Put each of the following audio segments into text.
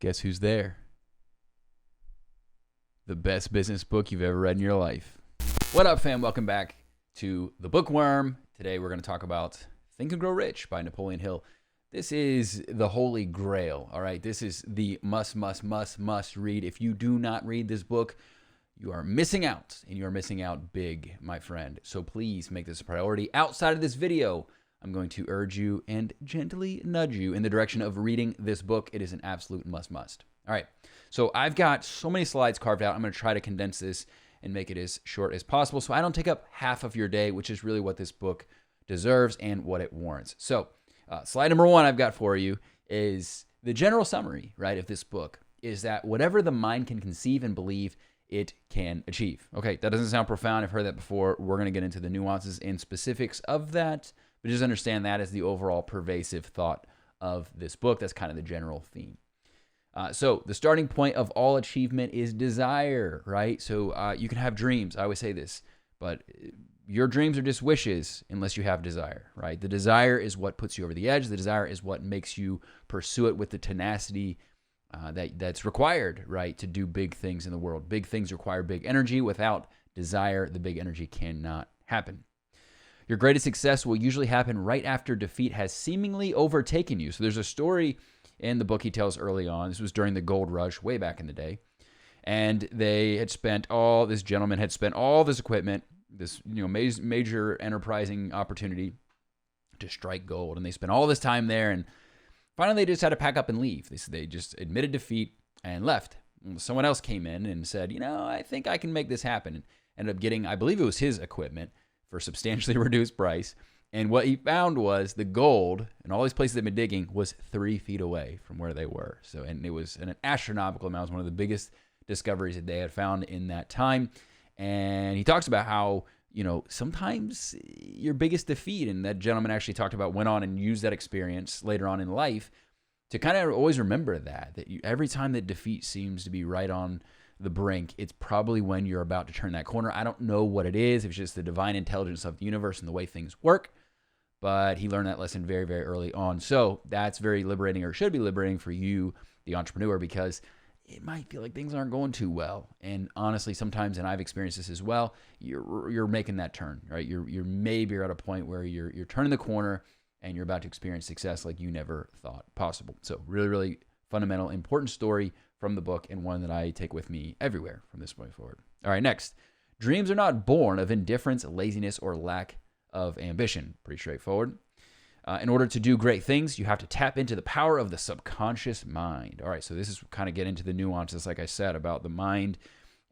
Guess who's there? The best business book you've ever read in your life. What up, fam? Welcome back to The Bookworm. Today we're going to talk about Think and Grow Rich by Napoleon Hill. This is the holy grail, all right? This is the must read. If you do not read this book, you are missing out, and you are missing out big, my friend. So please make this a priority. Outside of this video, I'm going to urge you and gently nudge you in the direction of reading this book. It is an absolute must. All right, so I've got so many slides carved out. I'm going to try to condense this and make it as short as possible so I don't take up half of your day, which is really what this book deserves and what it warrants. So slide number one I've got for you is the general summary, right, of this book is that whatever the mind can conceive and believe, it can achieve. Okay, that doesn't sound profound. I've heard that before. We're going to get into the nuances and specifics of that, but just understand that as the overall pervasive thought of this book. That's kind of the general theme. So the starting point of all achievement is desire, right? So you can have dreams. I always say this, but your dreams are just wishes unless you have desire, right? The desire is what puts you over the edge. The desire is what makes you pursue it with the tenacity that's required, right, to do big things in the world. Big things require big energy. Without desire, the big energy cannot happen. Your greatest success will usually happen right after defeat has seemingly overtaken you. So there's a story in the book he tells early on. This was during the gold rush way back in the day. And this gentleman had spent all this equipment, this major enterprising opportunity to strike gold. And they spent all this time there. And finally, they just had to pack up and leave. They just admitted defeat and left. Someone else came in and said, I think I can make this happen. And ended up getting, I believe it was his equipment for a substantially reduced price. And what he found was the gold and all these places they've been digging was 3 feet away from where they were. So, and it was an astronomical amount. It was one of the biggest discoveries that they had found in that time. And he talks about how, sometimes your biggest defeat, and that gentleman actually talked about, went on and used that experience later on in life to kind of always remember that every time that defeat seems to be right on the brink, it's probably when you're about to turn that corner. I don't know what it is. If it's just the divine intelligence of the universe and the way things work. But he learned that lesson very, very early on. So that's very liberating, or should be liberating for you, the entrepreneur, because it might feel like things aren't going too well. And honestly, sometimes, and I've experienced this as well, you're making that turn, right? You're maybe at a point where you're turning the corner and you're about to experience success like you never thought possible. So really, really fundamental, important story from the book, and one that I take with me everywhere from this point forward. All right, next. Dreams are not born of indifference, laziness, or lack of ambition. Pretty straightforward. In order to do great things, you have to tap into the power of the subconscious mind. All right, so this is kind of get into the nuances, like I said, about the mind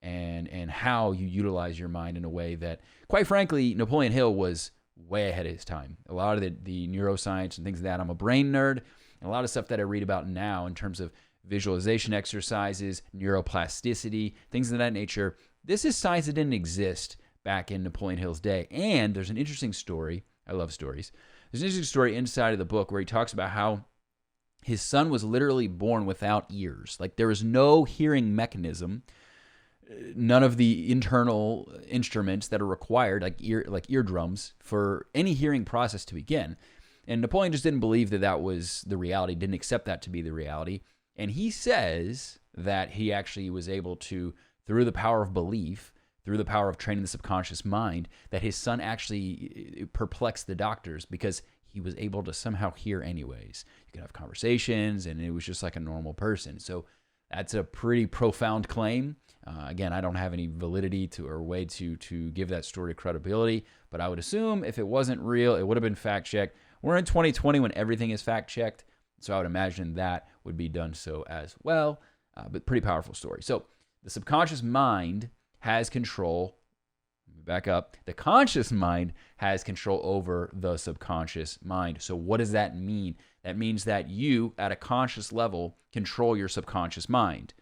and how you utilize your mind in a way that, quite frankly, Napoleon Hill was way ahead of his time. A lot of the neuroscience and things like that. I'm a brain nerd, and a lot of stuff that I read about now in terms of visualization exercises, neuroplasticity, things of that nature. This is science that didn't exist back in Napoleon Hill's day. And there's an interesting story. I love stories. There's an interesting story inside of the book where he talks about how his son was literally born without ears. Like, there was no hearing mechanism, none of the internal instruments that are required, like eardrums, for any hearing process to begin. And Napoleon just didn't believe that was the reality, didn't accept that to be the reality. And he says that he actually was able to, through the power of belief, through the power of training the subconscious mind, that his son actually perplexed the doctors because he was able to somehow hear anyways. You could have conversations, and it was just like a normal person. So that's a pretty profound claim. Again, I don't have any validity or way to give that story credibility, but I would assume if it wasn't real, it would have been fact-checked. We're in 2020 when everything is fact-checked, so I would imagine that would be done so as well, but pretty powerful story. So the subconscious mind has control. Let me back up. The conscious mind has control over the subconscious mind. So what does that mean? That means that you, at a conscious level, control your subconscious mind.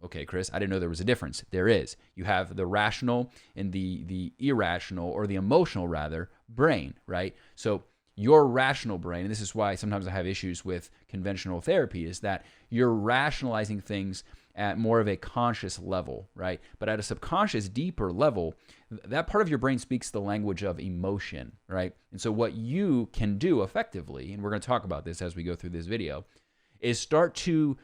Okay, Chris, I didn't know there was a difference. There is. You have the rational and the irrational, or the emotional rather, brain, right? So your rational brain, and this is why sometimes I have issues with conventional therapy, is that you're rationalizing things at more of a conscious level, right? But at a subconscious, deeper level, that part of your brain speaks the language of emotion, right? And so what you can do effectively, and we're going to talk about this as we go through this video, is start to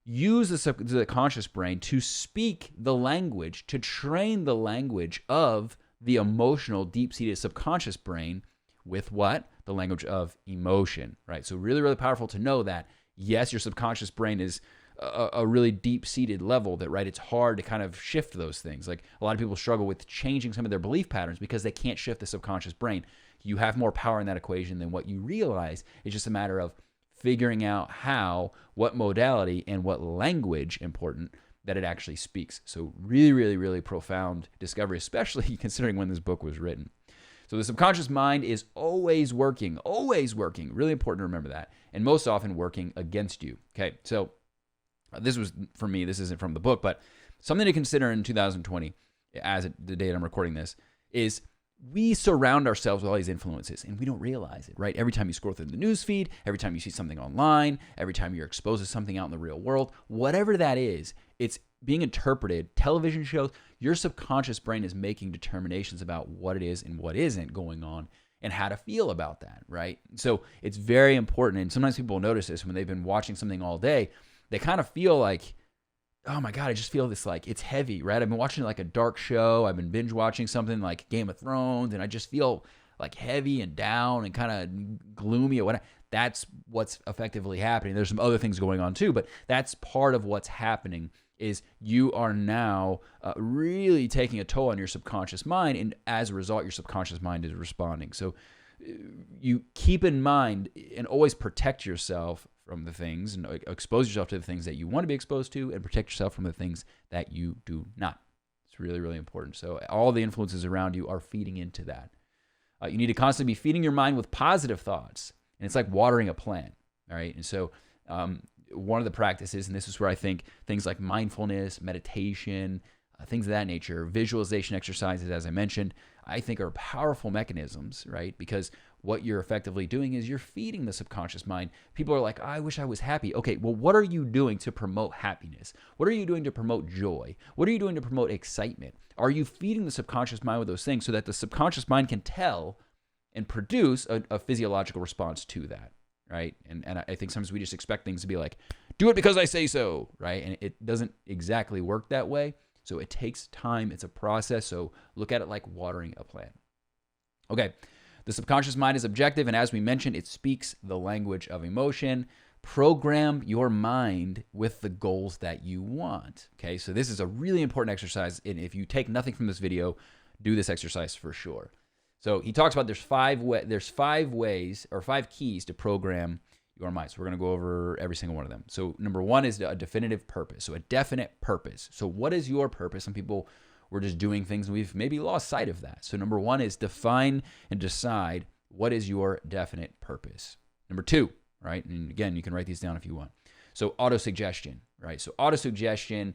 use the conscious brain to speak the language, to train the language of the emotional, deep-seated subconscious brain with what? The language of emotion, right? So really, really powerful to know that, yes, your subconscious brain is a really deep-seated level that, right, it's hard to kind of shift those things. Like a lot of people struggle with changing some of their belief patterns because they can't shift the subconscious brain. You have more power in that equation than what you realize. It's just a matter of figuring out how, what modality, and what language, important, that it actually speaks. So really, really, really profound discovery, especially considering when this book was written. So the subconscious mind is always working. Really important to remember that. And most often working against you. Okay, so this was, for me, this isn't from the book, but something to consider in 2020, as the date I'm recording this, is we surround ourselves with all these influences and we don't realize it, right? Every time you scroll through the news feed, every time you see something online, every time you're exposed to something out in the real world, whatever that is, it's being interpreted. Television shows, your subconscious brain is making determinations about what it is and what isn't going on and how to feel about that, right? So it's very important. And sometimes people notice this when they've been watching something all day, they kind of feel like, oh my God, I just feel this, like, it's heavy, right? I've been watching like a dark show. I've been binge watching something like Game of Thrones, and I just feel like heavy and down and kind of gloomy or whatever. That's what's effectively happening. There's some other things going on too, but that's part of what's happening is you are now really taking a toll on your subconscious mind, and as a result, your subconscious mind is responding. So you keep in mind and always protect yourself from the things and expose yourself to the things that you want to be exposed to and protect yourself from the things that you do not. It's really, really important. So all the influences around you are feeding into that. You need to constantly be feeding your mind with positive thoughts. And it's like watering a plant, all right? And so one of the practices, and this is where I think things like mindfulness, meditation, things of that nature, visualization exercises, as I mentioned, I think are powerful mechanisms, right? Because what you're effectively doing is you're feeding the subconscious mind. People are like, I wish I was happy. Okay, well, what are you doing to promote happiness? What are you doing to promote joy? What are you doing to promote excitement? Are you feeding the subconscious mind with those things so that the subconscious mind can tell and produce a physiological response to that, right? And I think sometimes we just expect things to be like, do it because I say so, right? And it doesn't exactly work that way. So it takes time. It's a process. So look at it like watering a plant. Okay. The subconscious mind is objective, and as we mentioned, it speaks the language of emotion. Program your mind with the goals that you want. Okay, so this is a really important exercise, and if you take nothing from this video, do this exercise for sure. So he talks about there's five ways or 5 keys to program your mind. So we're going to go over every single one of them. So number 1 is a definitive purpose. So a definite purpose. So what is your purpose? Some people, we're just doing things and we've maybe lost sight of that. So number 1 is define and decide what is your definite purpose. Number 2, right? And again, you can write these down if you want. So autosuggestion, right? So autosuggestion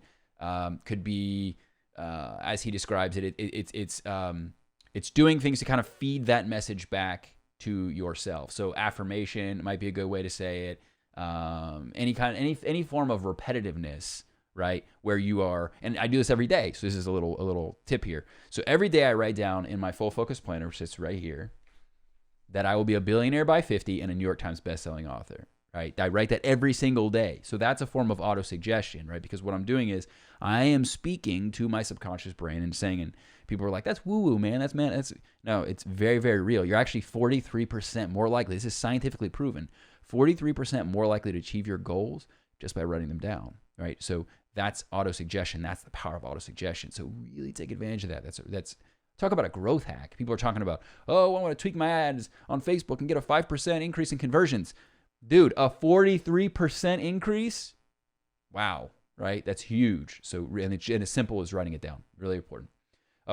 could be, as he describes it, it's doing things to kind of feed that message back to yourself. So affirmation might be a good way to say it. Any form of repetitiveness, right? Where you are, and I do this every day. So this is a little tip here. So every day I write down in my full focus planner, which sits right here, that I will be a billionaire by 50 and a New York Times bestselling author, right? I write that every single day. So that's a form of autosuggestion, right? Because what I'm doing is I am speaking to my subconscious brain and saying, and people are like, that's woo-woo, man. No, it's very, very real. You're actually 43% more likely. This is scientifically proven. 43% more likely to achieve your goals just by writing them down, right? So that's autosuggestion. That's the power of autosuggestion. So really take advantage of that. That's talk about a growth hack. People are talking about, oh, I want to tweak my ads on Facebook and get a 5% increase in conversions. Dude, a 43% increase? Wow, right? That's huge. So, and as simple as writing it down. Really important.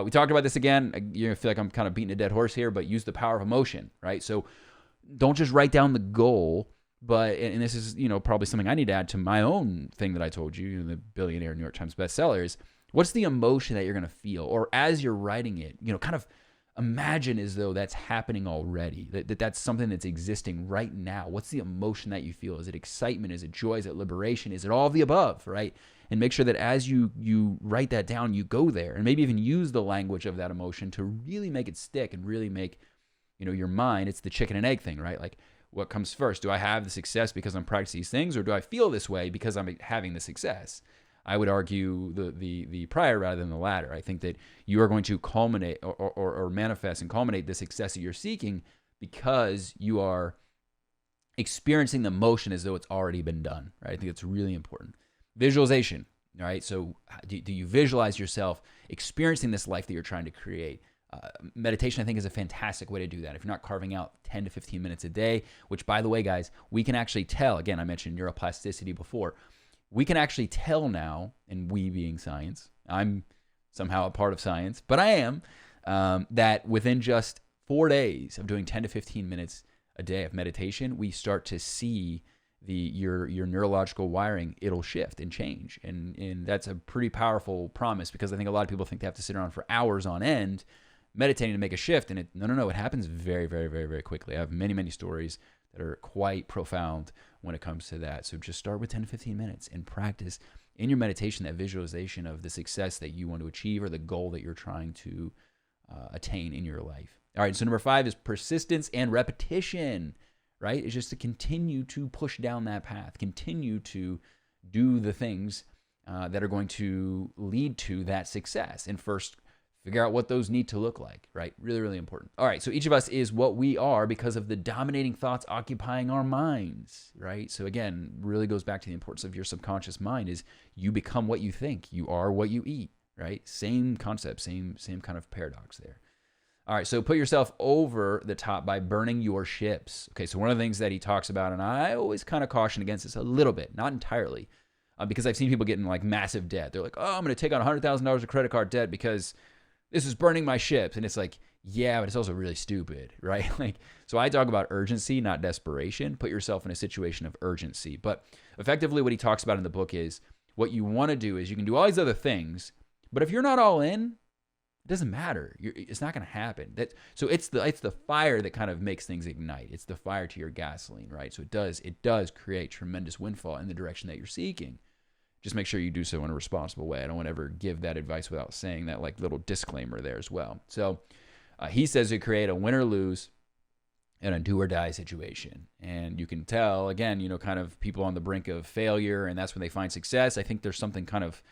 We talked about this again. You feel like I'm kind of beating a dead horse here, but use the power of emotion, right? So don't just write down the goal, but, and this is, probably something I need to add to my own thing that I told you, the billionaire New York Times bestsellers. What's the emotion that you're going to feel? Or as you're writing it, kind of imagine as though that's happening already, that's something that's existing right now. What's the emotion that you feel? Is it excitement? Is it joy? Is it liberation? Is it all of the above, right? And make sure that as you write that down, you go there and maybe even use the language of that emotion to really make it stick and really make, your mind, it's the chicken and egg thing, right? Like, What comes first? Do I have the success because I'm practicing these things, or do I feel this way because I'm having the success? I would argue the prior rather than the latter. I think that you are going to culminate or manifest and culminate the success that you're seeking because you are experiencing the motion as though it's already been done, right? I think it's really important. Visualization, all right? So do you visualize yourself experiencing this life that you're trying to create? Meditation, I think, is a fantastic way to do that. If you're not carving out 10 to 15 minutes a day, which, by the way, guys, we can actually tell. Again, I mentioned neuroplasticity before. We can actually tell now, and we being science, I'm somehow a part of science, but I am, that within just 4 days of doing 10 to 15 minutes a day of meditation, we start to see your neurological wiring, it'll shift and change. And that's a pretty powerful promise, because I think a lot of people think they have to sit around for hours on end meditating to make a shift. And no, it happens very, very, very, very quickly. I have many, many stories that are quite profound when it comes to that. So just start with 10 to 15 minutes and practice in your meditation that visualization of the success that you want to achieve or the goal that you're trying to attain in your life. All right, so number 5 is persistence and repetition, right? It's just to continue to push down that path, continue to do the things that are going to lead to that success. And first, figure out what those need to look like, right? Really, really important. All right, so each of us is what we are because of the dominating thoughts occupying our minds, right? So again, really goes back to the importance of your subconscious mind is you become what you think. You are what you eat, right? Same concept, same kind of paradox there. All right, so put yourself over the top by burning your ships. Okay, so one of the things that he talks about, and I always kind of caution against this a little bit, not entirely, because I've seen people get in like massive debt. They're like, oh, I'm going to take on $100,000 of credit card debt because this is burning my ships. And it's like, yeah, but it's also really stupid, right? Like, so I talk about urgency, not desperation. Put yourself in a situation of urgency. But effectively what he talks about in the book is what you want to do is you can do all these other things, but if you're not all in, it doesn't matter. It's not going to happen. So it's the fire that kind of makes things ignite. It's the fire to your gasoline, right? So it does create tremendous windfall in the direction that you're seeking. Just make sure you do so in a responsible way. I don't want to ever give that advice without saying that like little disclaimer there as well. So he says to create a win or lose and a do or die situation. And you can tell, again, kind of people on the brink of failure, and that's when they find success. I think there's something kind of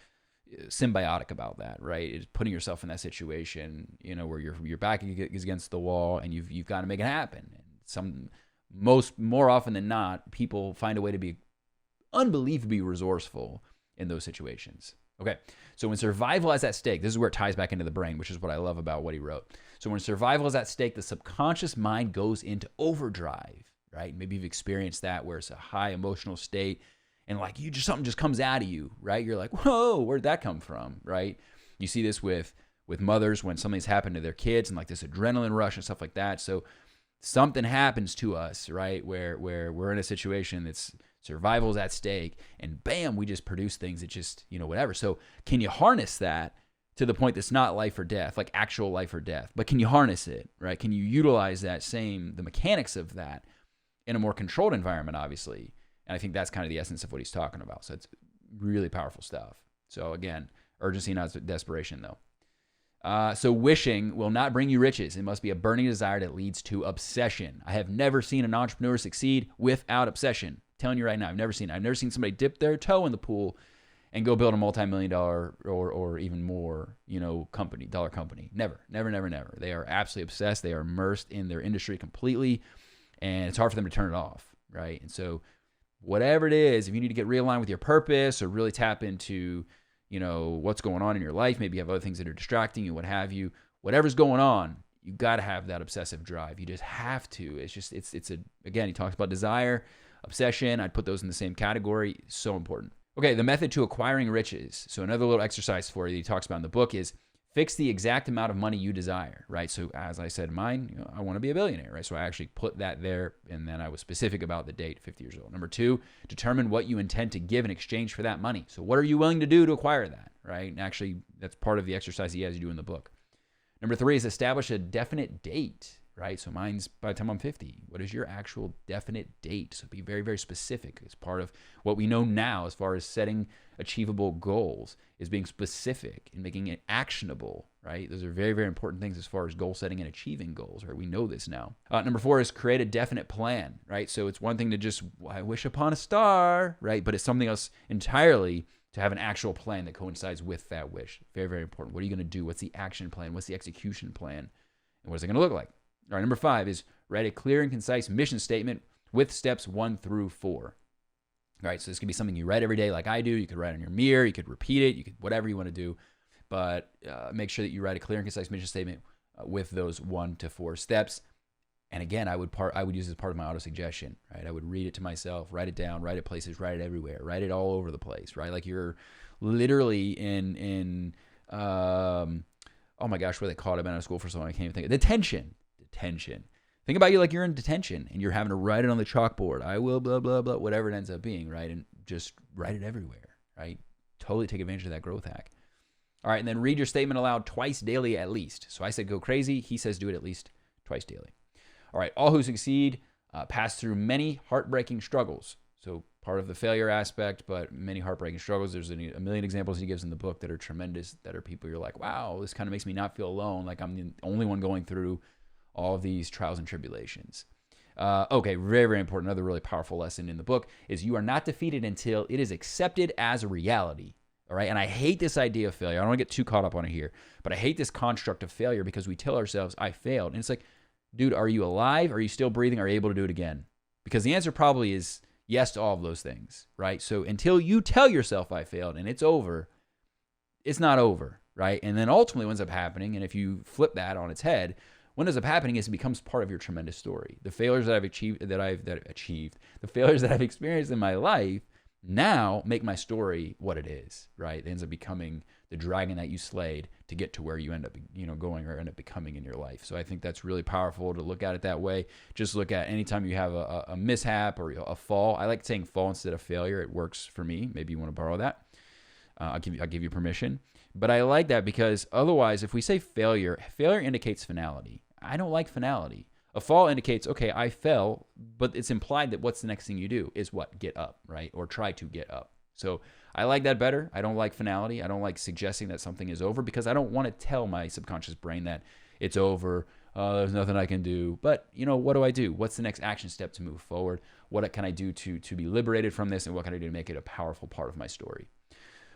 symbiotic about that, right? It's putting yourself in that situation, where your back is against the wall and you've got to make it happen. And more often than not, people find a way to be unbelievably resourceful in those situations. Okay, so when survival is at stake, this is where it ties back into the brain, which is what I love about what he wrote. So when survival is at stake, the subconscious mind goes into overdrive, right? Maybe you've experienced that where it's a high emotional state and like something just comes out of you, right? You're like, whoa, where'd that come from, right? You see this with mothers when something's happened to their kids and like this adrenaline rush and stuff like that. So something happens to us, right? Where we're in a situation that's survival's at stake, and bam, we just produce things that just, whatever. So can you harness that to the point that's not life or death, like actual life or death, but can you harness it, right? Can you utilize the mechanics of that in a more controlled environment, obviously? And I think that's kind of the essence of what he's talking about. So it's really powerful stuff. So again, urgency, not desperation though. So wishing will not bring you riches. It must be a burning desire that leads to obsession. I have never seen an entrepreneur succeed without obsession. Telling you right now, I've never seen somebody dip their toe in the pool and go build a multi-million-dollar or even more, dollar company. Never. They are absolutely obsessed. They are immersed in their industry completely, and it's hard for them to turn it off, right? And so whatever it is, if you need to get realigned with your purpose or really tap into, what's going on in your life, maybe you have other things that are distracting you, what have you, whatever's going on, you got to have that obsessive drive. You just have to. Again, he talks about desire, obsession. I'd put those in the same category. So important. Okay, the method to acquiring riches. So another little exercise for you that he talks about in the book is fix the exact amount of money you desire, right? So as I said, mine, I want to be a billionaire, right? So I actually put that there, and then I was specific about the date, 50 years old. Number 2, determine what you intend to give in exchange for that money. So what are you willing to do to acquire that, right? And actually, that's part of the exercise he has you do in the book. Number 3 is establish a definite date, right? So mine's by the time I'm 50. What is your actual definite date? So be very, very specific. It's part of what we know now as far as setting achievable goals is being specific and making it actionable, right? Those are very, very important things as far as goal setting and achieving goals, right? We know this now. Number 4 is create a definite plan, right? So it's one thing to just, I wish upon a star, right? But it's something else entirely to have an actual plan that coincides with that wish. Very, very important. What are you going to do? What's the action plan? What's the execution plan? And what is it going to look like? All right, number 5 is write a clear and concise mission statement with steps 1 through 4. All right, so this could be something you write every day like I do. You could write on your mirror. You could repeat it. You could, whatever you want to do. But make sure that you write a clear and concise mission statement with those 1 to 4 steps. And again, I would use it as part of my auto-suggestion, right? I would read it to myself, write it down, write it places, write it everywhere, write it all over the place, right? Like you're literally in oh my gosh, what they call it? I've been out of school for so long, I can't even think of it. Detention. Think about you like you're in detention and you're having to write it on the chalkboard. I will, blah, blah, blah, whatever it ends up being, right? And just write it everywhere, right? Totally take advantage of that growth hack. All right, and then read your statement aloud twice daily at least. So I said go crazy. He says do it at least twice daily. All right, all who succeed pass through many heartbreaking struggles. So part of the failure aspect, but many heartbreaking struggles. There's a million examples he gives in the book that are tremendous, that are people you're like, wow, this kind of makes me not feel alone, like I'm the only one going through all of these trials and tribulations. Okay, very, very important. Another really powerful lesson in the book is you are not defeated until it is accepted as a reality. All right, and I hate this idea of failure. I don't want to get too caught up on it here, but I hate this construct of failure because we tell ourselves, I failed. And it's like, dude, are you alive? Are you still breathing? Are you able to do it again? Because the answer probably is yes to all of those things, right? So until you tell yourself I failed and it's over, it's not over, right? And then ultimately what ends up happening, and if you flip that on its head, what ends up happening is it becomes part of your tremendous story. The failures that I've achieved, the failures that I've experienced in my life now make my story what it is, right? It ends up becoming the dragon that you slayed to get to where you end up, going or end up becoming in your life. So I think that's really powerful to look at it that way. Just look at anytime you have a mishap or a fall. I like saying fall instead of failure. It works for me. Maybe you want to borrow that. I'll give you permission. But I like that because otherwise, if we say failure indicates finality. I don't like finality. A fall indicates, okay, I fell, but it's implied that what's the next thing you do is what? Get up, right? Or try to get up. So I like that better. I don't like finality. I don't like suggesting that something is over because I don't want to tell my subconscious brain that it's over. There's nothing I can do. But, what do I do? What's the next action step to move forward? What can I do to be liberated from this? And what can I do to make it a powerful part of my story?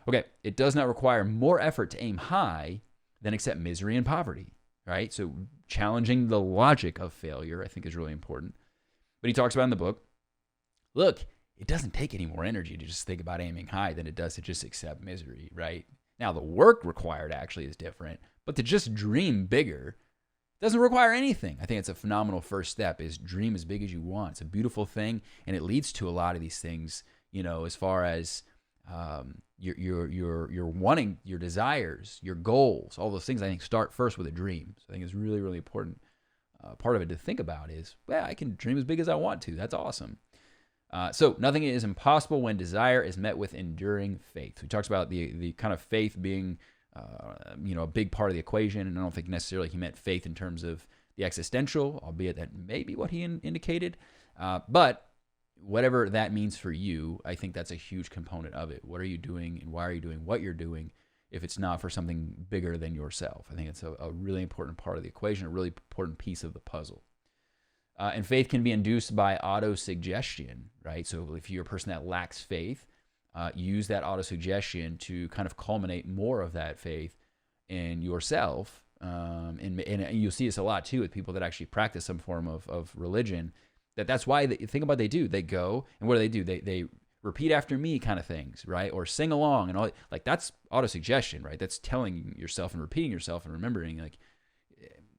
Okay, it does not require more effort to aim high than accept misery and poverty, right? So challenging the logic of failure, I think, is really important. But he talks about in the book, look, it doesn't take any more energy to just think about aiming high than it does to just accept misery, right? Now, the work required actually is different, but to just dream bigger doesn't require anything. I think it's a phenomenal first step, is dream as big as you want. It's a beautiful thing, and it leads to a lot of these things, as far as your wanting, your desires, your goals, all those things. I think start first with a dream. So I think it's really, really important. Part of it to think about is, I can dream as big as I want to. That's awesome. So nothing is impossible when desire is met with enduring faith. He talks about the kind of faith being, a big part of the equation. And I don't think necessarily he meant faith in terms of the existential, albeit that may be what he indicated. But whatever that means for you, I think that's a huge component of it. What are you doing and why are you doing what you're doing if it's not for something bigger than yourself? I think it's a really important part of the equation, a really important piece of the puzzle. And faith can be induced by auto-suggestion, right? So if you're a person that lacks faith, use that auto-suggestion to kind of culminate more of that faith in yourself. And you'll see this a lot too with people that actually practice some form of religion. That's why think about what they do. They go, and what do? They repeat after me kind of things, right? Or sing along and all. Like that's auto-suggestion, right? That's telling yourself and repeating yourself and remembering, like,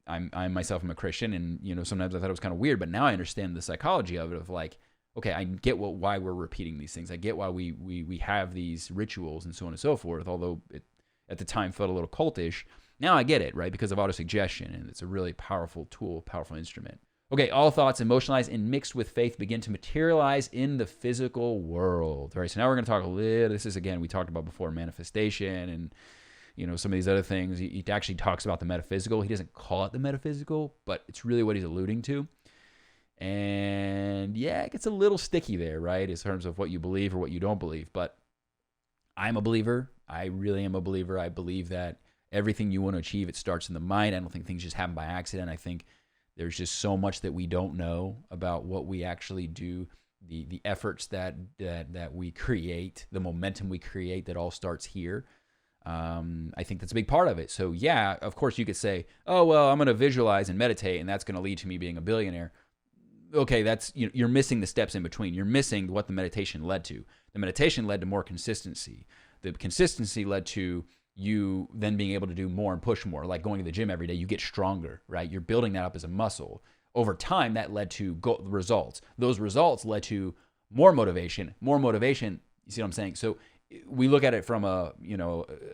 I myself am a Christian, and sometimes I thought it was kind of weird, but now I understand the psychology of it. Of like, okay, I get why we're repeating these things. I get why we have these rituals and so on and so forth. Although it at the time felt a little cultish, now I get it, right? Because of auto-suggestion, and it's a really powerful tool, powerful instrument. Okay, all thoughts emotionalized and mixed with faith begin to materialize in the physical world. All right, so now we're going to talk a little. This is, again, we talked about before, manifestation and some of these other things. He actually talks about the metaphysical. He doesn't call it the metaphysical, but it's really what he's alluding to. And yeah, it gets a little sticky there, right, in terms of what you believe or what you don't believe. But I'm a believer. I really am a believer. I believe that Everything you want to achieve, it starts in the mind. I don't think things just happen by accident. I think there's just so much that we don't know about what we actually do, the efforts that we create, the momentum we create, that all starts here. I think that's a big part of it. So yeah, of course you could say, oh, well, I'm going to visualize and meditate, and that's going to lead to me being a billionaire. Okay, that's, you're missing the steps in between. You're missing what the meditation led to. The meditation led to more consistency. The consistency led to you then being able to do more and push more. Like going to the gym every day, you get stronger, right? You're building that up as a muscle. Over time, that led to results. Those results led to more motivation. More motivation, you see what I'm saying? So we look at it from a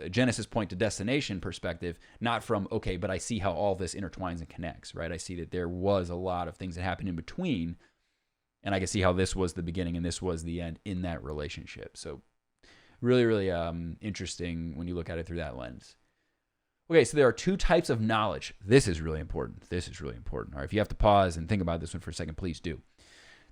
Genesis point to destination perspective, not from, okay, but I see how all this intertwines and connects, right? I see that there was a lot of things that happened in between, and I can see how this was the beginning and this was the end in that relationship. So really, really interesting when you look at it through that lens. Okay, so there are two types of knowledge. This is really important. All right, if you have to pause and think about this one for a second, please do.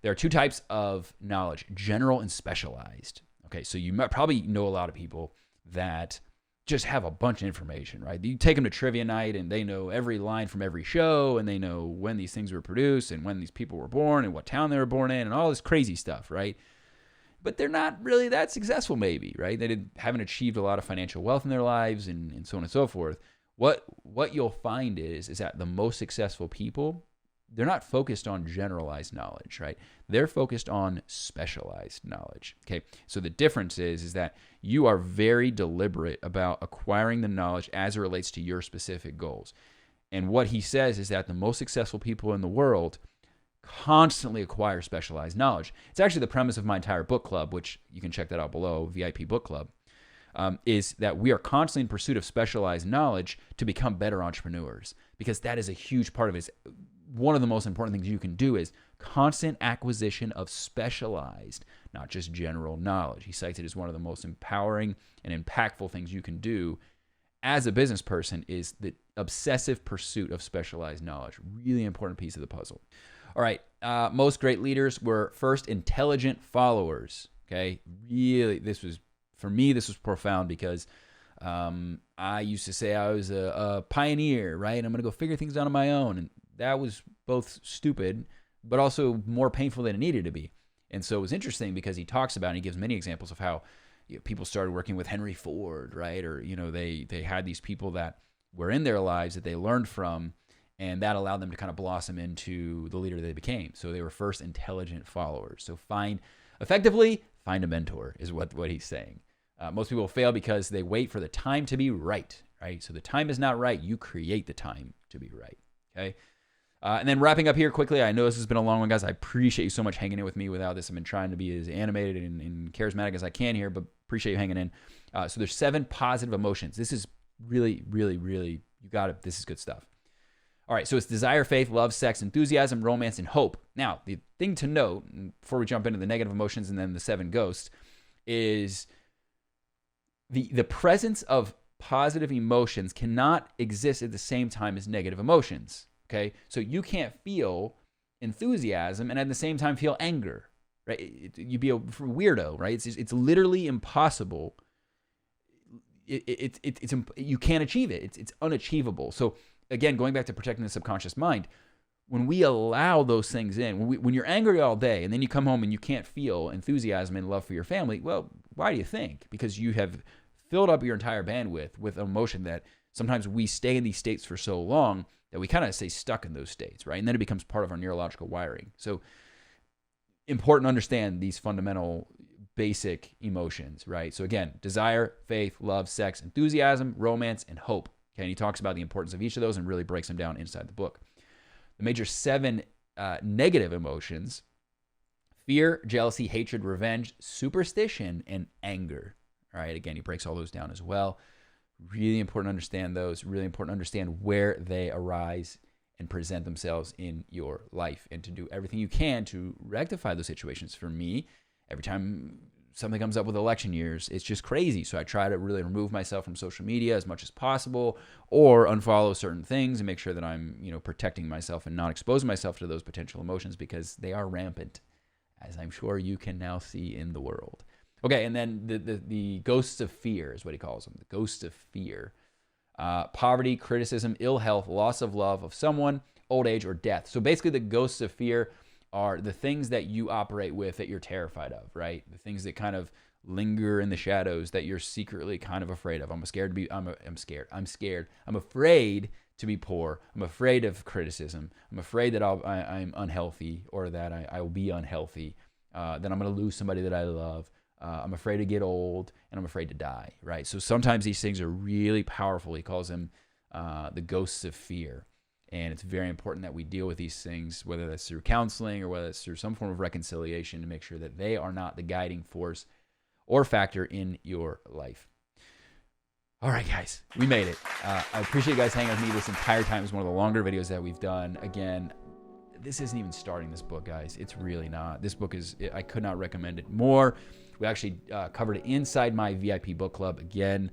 There are two types of knowledge, general and specialized. Okay, so you might probably know a lot of people that just have a bunch of information, right? You take them to trivia night and they know every line from every show, and they know when these things were produced and when these people were born and what town they were born in and all this crazy stuff, right? But they're not really that successful, maybe, right? They haven't achieved a lot of financial wealth in their lives and so on and so forth. What you'll find is that the most successful people, they're not focused on generalized knowledge, right? They're focused on specialized knowledge, okay? So the difference is that you are very deliberate about acquiring the knowledge as it relates to your specific goals. And what he says is that the most successful people in the world constantly acquire specialized knowledge. It's actually the premise of my entire book club, which you can check that out below, VIP Book Club, is that we are constantly in pursuit of specialized knowledge to become better entrepreneurs, because that is a huge part of it. One of the most important things you can do is constant acquisition of specialized, not just general knowledge. He cites it as one of the most empowering and impactful things you can do as a business person, is the obsessive pursuit of specialized knowledge. Really important piece of the puzzle. All right, most great leaders were first intelligent followers, okay? Really, for me, this was profound, because I used to say I was a pioneer, right? I'm going to go figure things out on my own. And that was both stupid, but also more painful than it needed to be. And so it was interesting because he talks about, and he gives many examples of how people started working with Henry Ford, right? Or, they had these people that were in their lives that they learned from, and that allowed them to kind of blossom into the leader they became. So they were first intelligent followers. So find a mentor is what he's saying. Most people fail because they wait for the time to be right? So the time is not right. You create the time to be right, okay? And then wrapping up here quickly, I know this has been a long one, guys. I appreciate you so much hanging in with me without this. I've been trying to be as animated and charismatic as I can here, but appreciate you hanging in. So there's 7 positive emotions. This is really, really, really, you got it. This is good stuff. All right, so it's desire, faith, love, sex, enthusiasm, romance, and hope. Now, the thing to note, before we jump into the negative emotions and then the 7 ghosts, is the presence of positive emotions cannot exist at the same time as negative emotions, okay? So you can't feel enthusiasm and at the same time feel anger, right? You'd be a weirdo, right? It's literally impossible. You can't achieve it. It's unachievable. So again, going back to protecting the subconscious mind, when we allow those things in, when you're angry all day and then you come home and you can't feel enthusiasm and love for your family, well, why do you think? Because you have filled up your entire bandwidth with emotion that sometimes we stay in these states for so long that we kind of stay stuck in those states, right? And then it becomes part of our neurological wiring. So important to understand these fundamental basic emotions, right? So again, desire, faith, love, sex, enthusiasm, romance, and hope. Okay, and he talks about the importance of each of those and really breaks them down inside the book. The major 7 negative emotions: fear, jealousy, hatred, revenge, superstition, and anger. All right, again, he breaks all those down as well. Really important to understand those. Really important to understand where they arise and present themselves in your life, and to do everything you can to rectify those situations. For me, every time something comes up with election years, it's just crazy. So I try to really remove myself from social media as much as possible, or unfollow certain things and make sure that I'm, protecting myself and not exposing myself to those potential emotions, because they are rampant, as I'm sure you can now see in the world. Okay, and then the ghosts of fear is what he calls them, the ghosts of fear. poverty, criticism, ill health, loss of love of someone, old age, or death. So basically the ghosts of fear are the things that you operate with that you're terrified of, right? The things that kind of linger in the shadows that you're secretly kind of afraid of. I'm scared. I'm afraid to be poor. I'm afraid of criticism. I'm afraid that I'm unhealthy, or that I will be unhealthy. That I'm going to lose somebody that I love. I'm afraid to get old, and I'm afraid to die, right? So sometimes these things are really powerful. He calls them the ghosts of fear. And it's very important that we deal with these things, whether that's through counseling or whether it's through some form of reconciliation, to make sure that they are not the guiding force or factor in your life. All right, guys, we made it. I appreciate you guys hanging with me this entire time. It's one of the longer videos that we've done. Again, this isn't even starting this book, guys. It's really not. This book I could not recommend it more. We actually covered it inside my VIP book club. Again,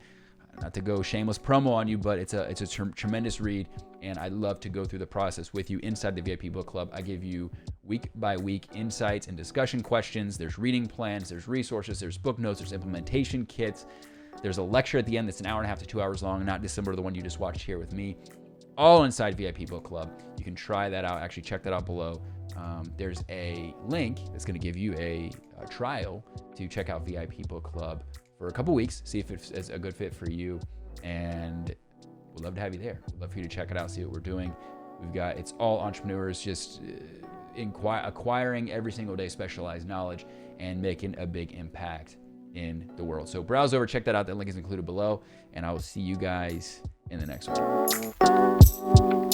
not to go shameless promo on you, but it's a tremendous read, and I'd love to go through the process with you inside the VIP book club. I give you week by week insights and discussion questions. There's reading plans, there's resources, there's book notes, there's implementation kits. There's a lecture at the end that's an hour and a half to 2 hours long, not dissimilar to the one you just watched here with me. All inside VIP book club. You can try that out. Actually, check that out below. There's a link that's going to give you a trial to check out VIP book club for a couple weeks, see if it's a good fit for you, and we'd love to have you there. We'd love for you to check it out, see what we're doing. It's all entrepreneurs just acquiring every single day specialized knowledge and making a big impact in the world. So browse over, check that out. That link is included below, and I will see you guys in the next one.